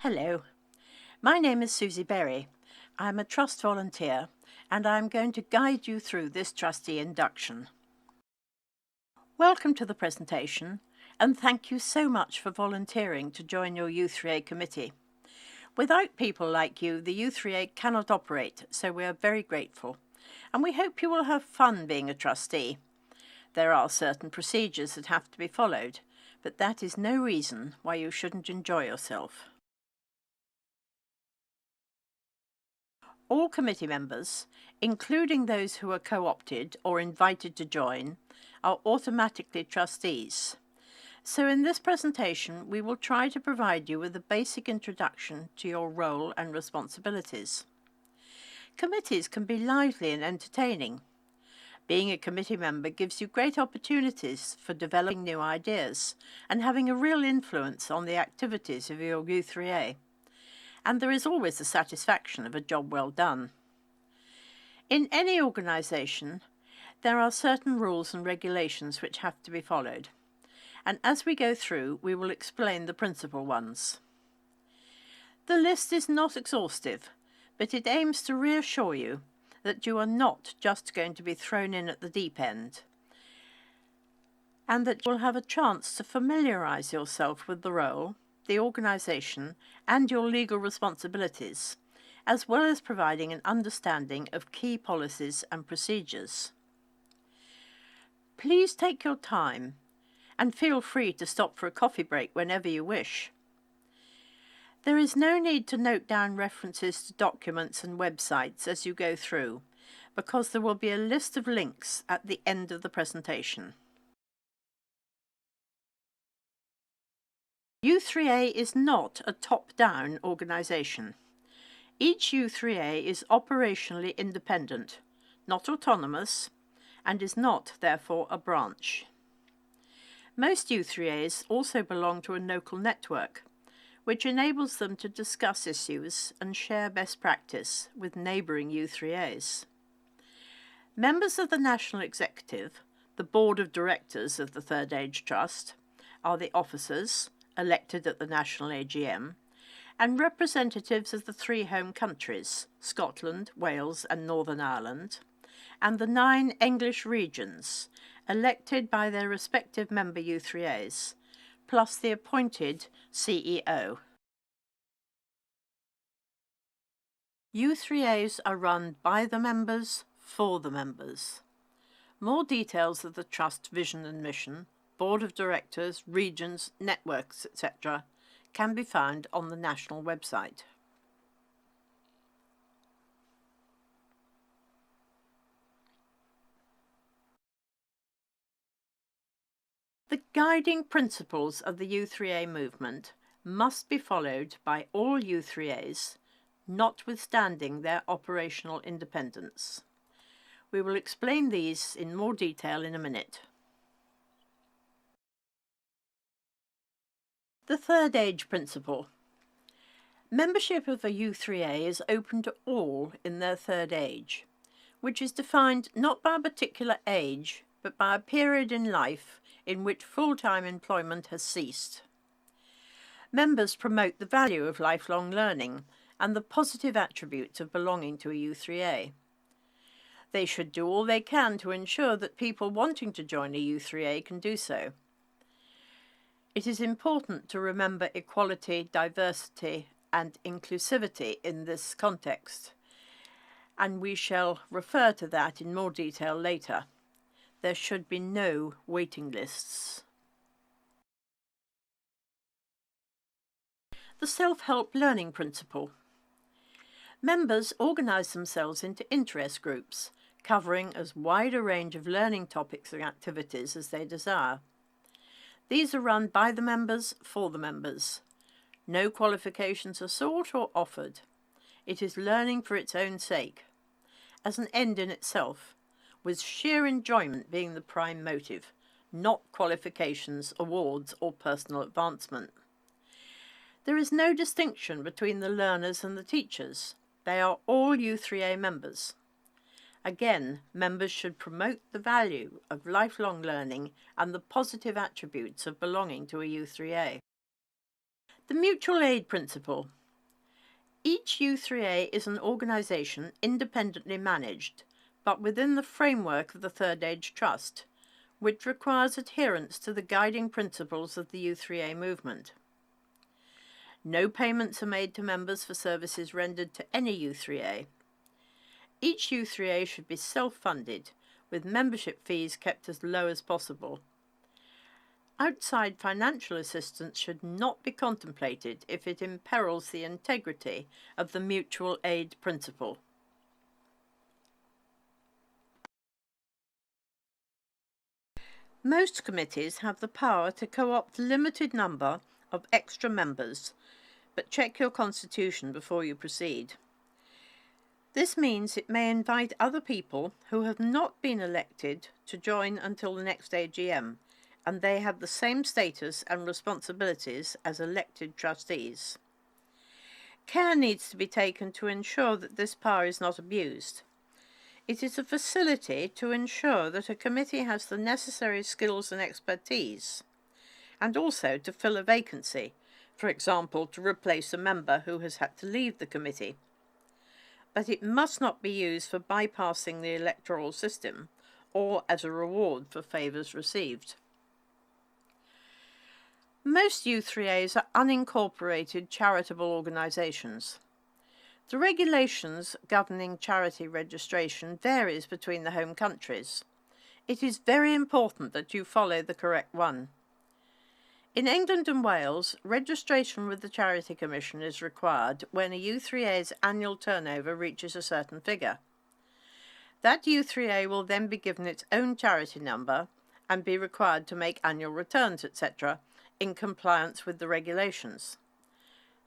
Hello, my name is Susie Berry. I'm a trust volunteer and I'm going to guide you through this trustee induction. Welcome to the presentation and thank you so much for volunteering to join your U3A committee. Without people like you, the U3A cannot operate, so we are very grateful. And we hope you will have fun being a trustee. There are certain procedures that have to be followed, but that is no reason why you shouldn't enjoy yourself. All committee members, including those who are co-opted or invited to join, are automatically trustees. So in this presentation, we will try to provide you with a basic introduction to your role and responsibilities. Committees can be lively and entertaining. Being a committee member gives you great opportunities for developing new ideas and having a real influence on the activities of your U3A. And there is always the satisfaction of a job well done. In any organisation, there are certain rules and regulations which have to be followed. And as we go through, we will explain the principal ones. The list is not exhaustive, but it aims to reassure you that you are not just going to be thrown in at the deep end, and that you will have a chance to familiarise yourself with the role, the organisation, and your legal responsibilities, as well as providing an understanding of key policies and procedures. Please take your time and feel free to stop for a coffee break whenever you wish. There is no need to note down references to documents and websites as you go through, because there will be a list of links at the end of the presentation. U3A is not a top-down organisation. Each U3A is operationally independent, not autonomous, and is not, therefore, a branch. Most U3As also belong to a local network, which enables them to discuss issues and share best practice with neighbouring U3As. Members of the National Executive, the Board of Directors of the Third Age Trust, are the officers, elected at the National AGM, and representatives of the three home countries, Scotland, Wales and Northern Ireland, and the 9 English regions, elected by their respective member U3As, plus the appointed CEO. U3As are run by the members, for the members. More details of the Trust vision and mission, Board of Directors, regions, networks, etc. can be found on the national website. The guiding principles of the U3A movement must be followed by all U3As, notwithstanding their operational independence. We will explain these in more detail in a minute. The Third Age Principle. Membership of a U3A is open to all in their third age, which is defined not by a particular age, but by a period in life in which full-time employment has ceased. Members promote the value of lifelong learning and the positive attributes of belonging to a U3A. They should do all they can to ensure that people wanting to join a U3A can do so. It is important to remember equality, diversity and inclusivity in this context, and we shall refer to that in more detail later. There should be no waiting lists. The self-help learning principle. Members organise themselves into interest groups, covering as wide a range of learning topics and activities as they desire. These are run by the members, for the members. No qualifications are sought or offered. It is learning for its own sake, as an end in itself, with sheer enjoyment being the prime motive, not qualifications, awards or personal advancement. There is no distinction between the learners and the teachers. They are all U3A members. Again, members should promote the value of lifelong learning and the positive attributes of belonging to a U3A. The mutual aid principle. Each U3A is an organisation independently managed, but within the framework of the Third Age Trust, which requires adherence to the guiding principles of the U3A movement. No payments are made to members for services rendered to any U3A. Each U3A should be self-funded, with membership fees kept as low as possible. Outside financial assistance should not be contemplated if it imperils the integrity of the mutual aid principle. Most committees have the power to co-opt a limited number of extra members, but check your constitution before you proceed. This means it may invite other people who have not been elected to join until the next AGM, and they have the same status and responsibilities as elected trustees. Care needs to be taken to ensure that this power is not abused. It is a facility to ensure that a committee has the necessary skills and expertise, and also to fill a vacancy, for example, to replace a member who has had to leave the committee. But it must not be used for bypassing the electoral system or as a reward for favours received. Most U3As are unincorporated charitable organisations. The regulations governing charity registration varies between the home countries. It is very important that you follow the correct one. In England and Wales, registration with the Charity Commission is required when a U3A's annual turnover reaches a certain figure. That U3A will then be given its own charity number and be required to make annual returns, etc., in compliance with the regulations.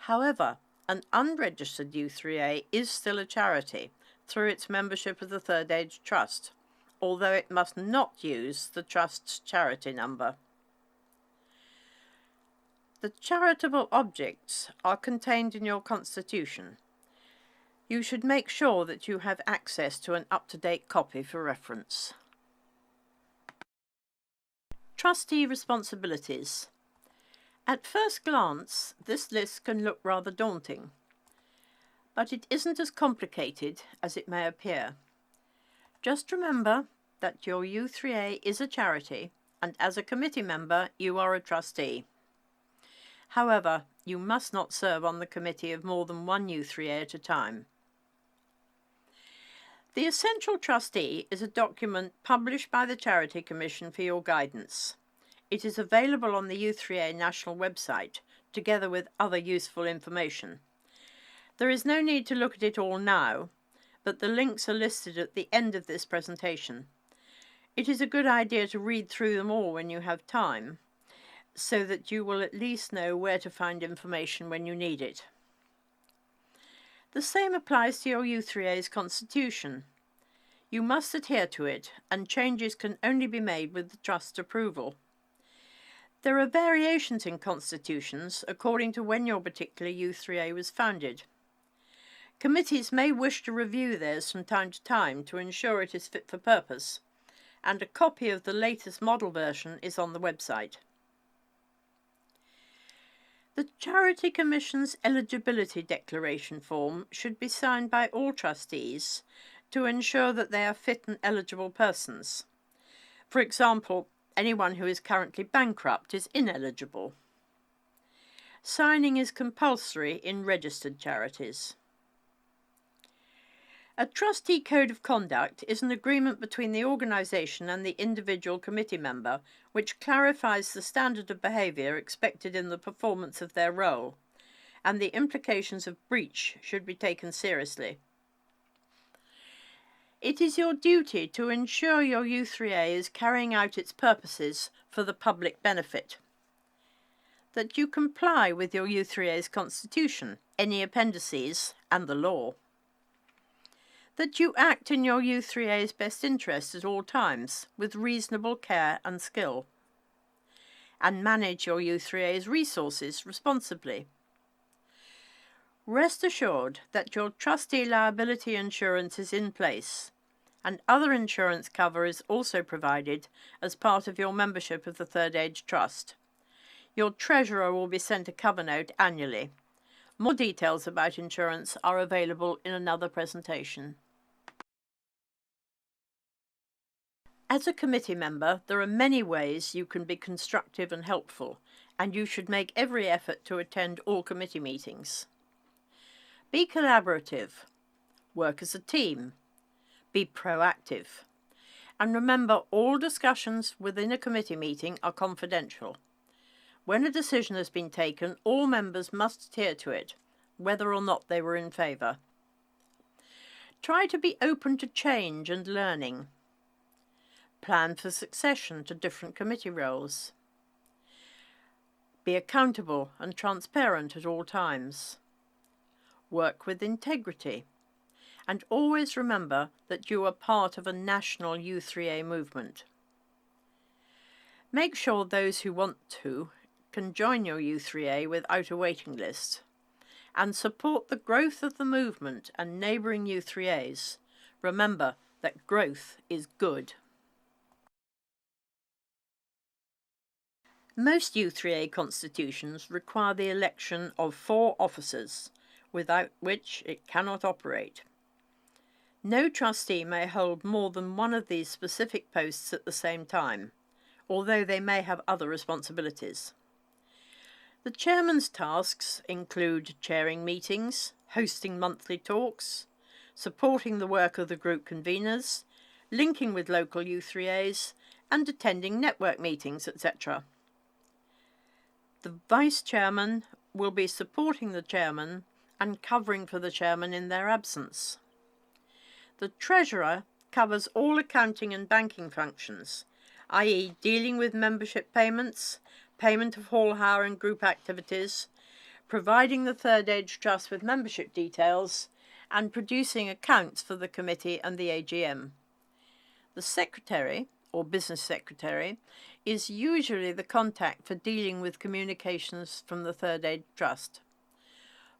However, an unregistered U3A is still a charity through its membership of the Third Age Trust, although it must not use the Trust's charity number. The charitable objects are contained in your constitution. You should make sure that you have access to an up-to-date copy for reference. Trustee Responsibilities. At first glance, this list can look rather daunting, but it isn't as complicated as it may appear. Just remember that your U3A is a charity, and as a committee member, you are a trustee. However, you must not serve on the committee of more than one U3A at a time. The Essential Trustee is a document published by the Charity Commission for your guidance. It is available on the U3A national website, together with other useful information. There is no need to look at it all now, but the links are listed at the end of this presentation. It is a good idea to read through them all when you have time, so that you will at least know where to find information when you need it. The same applies to your U3A's constitution. You must adhere to it, and changes can only be made with the Trust's approval. There are variations in constitutions according to when your particular U3A was founded. Committees may wish to review theirs from time to time to ensure it is fit for purpose, and a copy of the latest model version is on the website. The Charity Commission's eligibility declaration form should be signed by all trustees to ensure that they are fit and eligible persons. For example, anyone who is currently bankrupt is ineligible. Signing is compulsory in registered charities. A trustee code of conduct is an agreement between the organisation and the individual committee member which clarifies the standard of behaviour expected in the performance of their role, and the implications of breach should be taken seriously. It is your duty to ensure your U3A is carrying out its purposes for the public benefit, that you comply with your U3A's constitution, any appendices, and the law, that you act in your U3A's best interest at all times with reasonable care and skill, and manage your U3A's resources responsibly. Rest assured that your trustee liability insurance is in place, and other insurance cover is also provided as part of your membership of the Third Age Trust. Your treasurer will be sent a cover note annually. More details about insurance are available in another presentation. As a committee member, there are many ways you can be constructive and helpful, and you should make every effort to attend all committee meetings. Be collaborative. Work as a team. Be proactive. And remember, all discussions within a committee meeting are confidential. When a decision has been taken, all members must adhere to it, whether or not they were in favour. Try to be open to change and learning. Plan for succession to different committee roles. Be accountable and transparent at all times. Work with integrity. And always remember that you are part of a national U3A movement. Make sure those who want to can join your U3A without a waiting list, and support the growth of the movement and neighbouring U3As. Remember that growth is good. Most U3A constitutions require the election of 4 officers, without which it cannot operate. No trustee may hold more than one of these specific posts at the same time, although they may have other responsibilities. The chairman's tasks include chairing meetings, hosting monthly talks, supporting the work of the group conveners, linking with local U3As, and attending network meetings, etc. The vice chairman will be supporting the chairman and covering for the chairman in their absence. The treasurer covers all accounting and banking functions, i.e. dealing with membership payments, payment of hall hire and group activities, providing the Third Age Trust with membership details, and producing accounts for the committee and the AGM. The secretary, or business secretary, is usually the contact for dealing with communications from the Third Age Trust.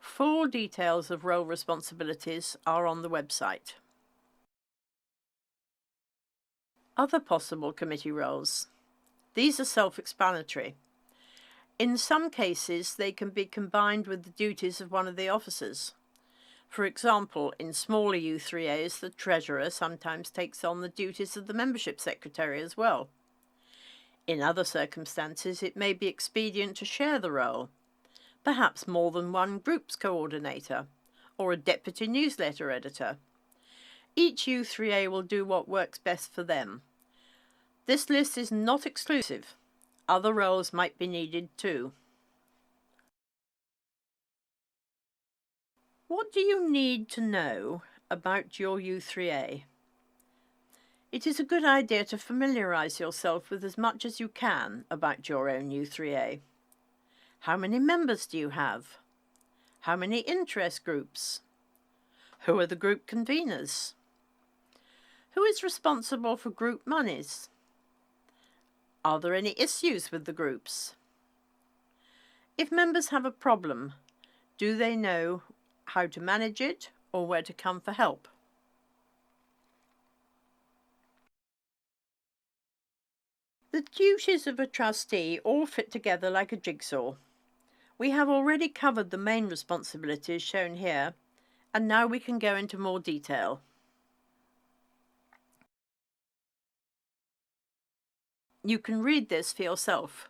Full details of role responsibilities are on the website. Other possible committee roles. These are self-explanatory. In some cases, they can be combined with the duties of one of the officers. For example, in smaller U3As, the treasurer sometimes takes on the duties of the membership secretary as well. In other circumstances, it may be expedient to share the role, perhaps more than one group's coordinator, or a deputy newsletter editor. Each U3A will do what works best for them. This list is not exclusive. Other roles might be needed too. What do you need to know about your U3A? It is a good idea to familiarise yourself with as much as you can about your own U3A. How many members do you have? How many interest groups? Who are the group conveners? Who is responsible for group monies? Are there any issues with the groups? If members have a problem, do they know how to manage it or where to come for help? The duties of a trustee all fit together like a jigsaw. We have already covered the main responsibilities shown here, and now we can go into more detail. You can read this for yourself.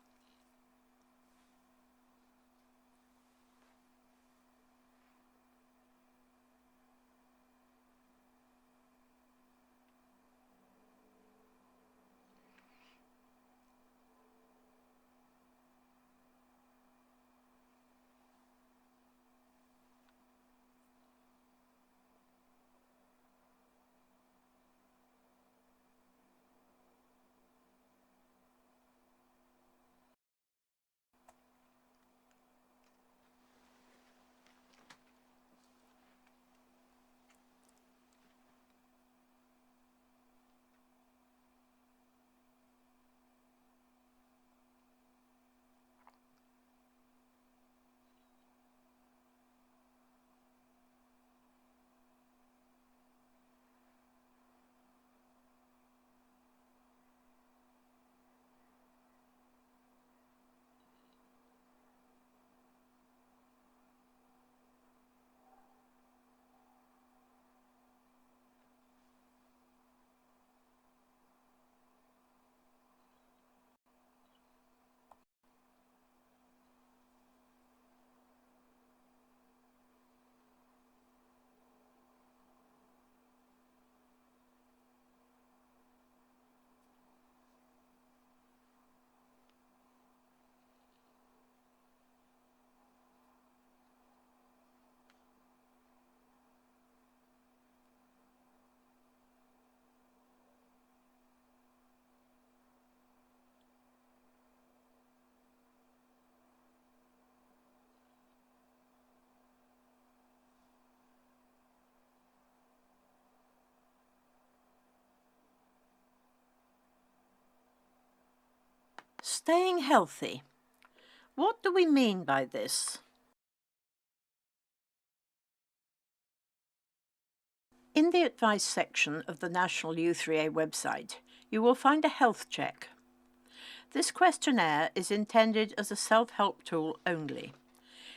Staying healthy. What do we mean by this? In the advice section of the National U3A website, you will find a health check. This questionnaire is intended as a self-help tool only.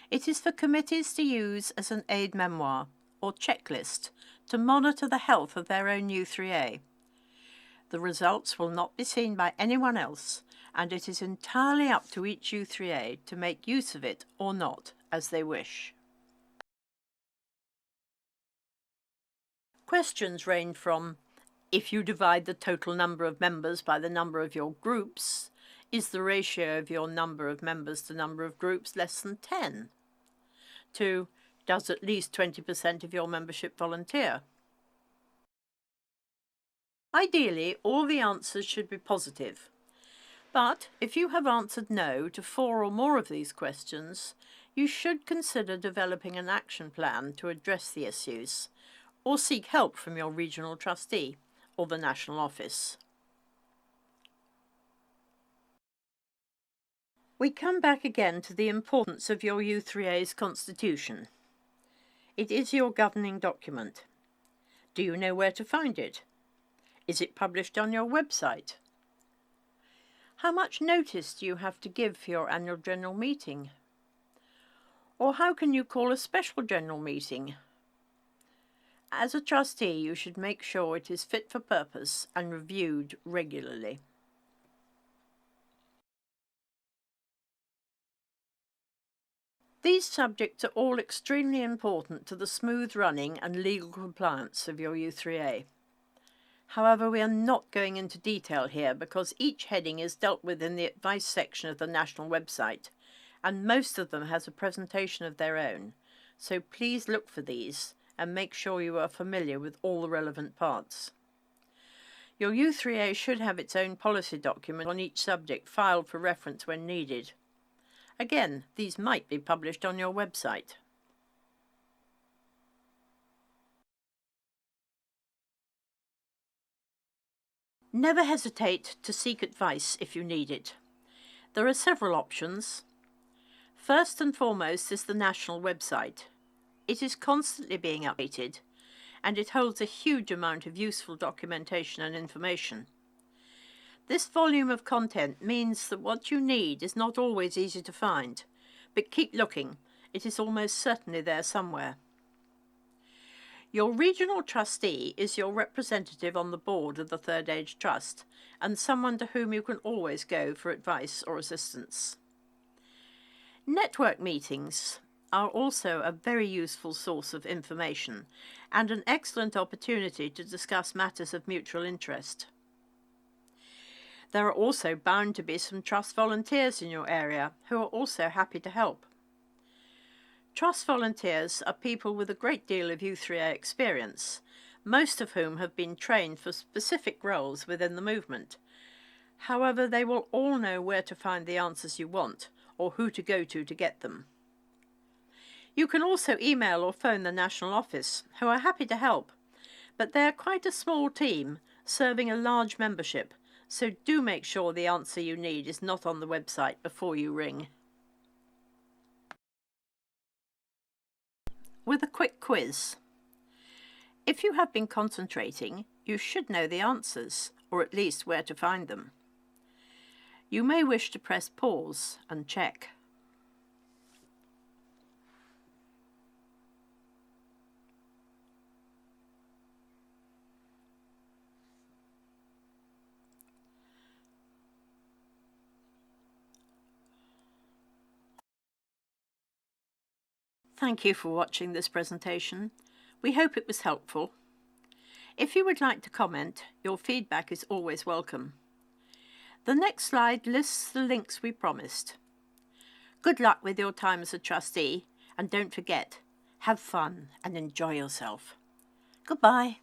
It is for committees to use as an aid memoir or checklist to monitor the health of their own U3A. The results will not be seen by anyone else, and it is entirely up to each U3A to make use of it or not, as they wish. Questions range from, if you divide the total number of members by the number of your groups, is the ratio of your number of members to number of groups less than 10? To, does at least 20% of your membership volunteer? Ideally, all the answers should be positive. But if you have answered no to 4 or more of these questions, you should consider developing an action plan to address the issues, or seek help from your regional trustee or the national office. We come back again to the importance of your U3A's Constitution. It is your governing document. Do you know where to find it? Is it published on your website? How much notice do you have to give for your annual general meeting? Or how can you call a special general meeting? As a trustee, you should make sure it is fit for purpose and reviewed regularly. These subjects are all extremely important to the smooth running and legal compliance of your U3A. However, we are not going into detail here because each heading is dealt with in the advice section of the national website, and most of them has a presentation of their own, so please look for these and make sure you are familiar with all the relevant parts. Your U3A should have its own policy document on each subject filed for reference when needed. Again, these might be published on your website. Never hesitate to seek advice if you need it. There are several options. First and foremost is the national website. It is constantly being updated, and it holds a huge amount of useful documentation and information. This volume of content means that what you need is not always easy to find, but keep looking. It is almost certainly there somewhere. Your regional trustee is your representative on the board of the Third Age Trust and someone to whom you can always go for advice or assistance. Network meetings are also a very useful source of information and an excellent opportunity to discuss matters of mutual interest. There are also bound to be some trust volunteers in your area who are also happy to help. Trust volunteers are people with a great deal of U3A experience, most of whom have been trained for specific roles within the movement. However, they will all know where to find the answers you want, or who to go to get them. You can also email or phone the national office, who are happy to help, but they are quite a small team, serving a large membership, so do make sure the answer you need is not on the website before you ring. With a quick quiz. If you have been concentrating, you should know the answers, or at least where to find them. You may wish to press pause and check. Thank you for watching this presentation. We hope it was helpful. If you would like to comment, your feedback is always welcome. The next slide lists the links we promised. Good luck with your time as a trustee, and don't forget, have fun and enjoy yourself. Goodbye.